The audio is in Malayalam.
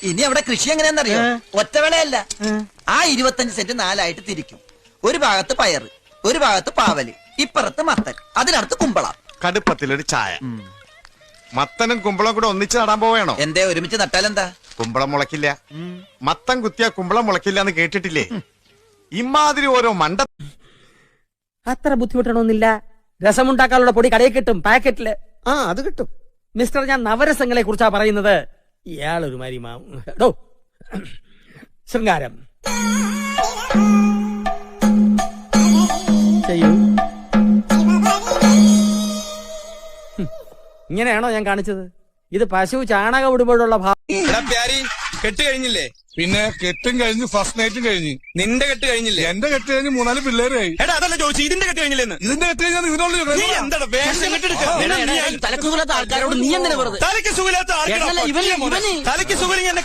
ഇനി അവിടെ കൃഷി എങ്ങനെയാണെന്നറിയോ? ഒറ്റവേളയല്ല. ആ 25 സെന്റ് 4ആയിട്ട് തിരിക്കും. ഒരു ഭാഗത്ത് പയറ്, ഒരു ഭാഗത്ത് പാവല്, ഇപ്പുറത്ത് മത്തൻ, അതിനടുത്ത് കുമ്പളം. കടുപ്പത്തിലൊരു ചായ. മത്തനും കുമ്പളം കൂടെ ഒന്നിച്ച് നടാൻ പോവേണോ? എന്തേ ഒരുമിച്ച് നട്ടാലെന്താ? കുമ്പളം മുളക്കില്ല. മത്തൻ കുത്തിയാ കുമ്പളം മുളക്കില്ല എന്ന് കേട്ടിട്ടില്ലേ? ഇമാതിരി ഓരോ മണ്ട. അത്ര ബുദ്ധിമുട്ടണമെന്നില്ല. രസമുണ്ടാക്കാനുള്ള പൊടി കടയിൽ കിട്ടും, പാക്കറ്റില്. അത് കിട്ടും മിസ്റ്റർ, ഞാൻ നവരസങ്ങളെ കുറിച്ചാ പറയുന്നത്. ഇയാളൊരു മരിമാടോ ശൃംഗാരം ചെയ്യൂ. ഇങ്ങനെയാണോ ഞാൻ കാണിച്ചത്? ഇത് പശു ചാണകം ഇടുമ്പോഴുള്ള കെട്ട് കഴിഞ്ഞില്ലേ? പിന്നെ കെട്ടും കഴിഞ്ഞ് ഫസ്റ്റ് നൈറ്റും കഴിഞ്ഞ്. നിന്റെ കെട്ട് കഴിഞ്ഞില്ലേ? എന്റെ കെട്ട് കഴിഞ്ഞ് 3-4 പിള്ളേരായി. എടാ അതല്ല ചോദിച്ചു, ഇതിന്റെ കെട്ട് കഴിഞ്ഞില്ലെന്ന്. ഇതിന്റെ കെട്ട് കഴിഞ്ഞാൽ ഇതിനോട് തലക്ക് സുഖമില്ലാത്ത ആൾക്കാരോട് നീ എന്തിനാ വെറുതെ? തലയ്ക്ക് സുഖമില്ലാത്ത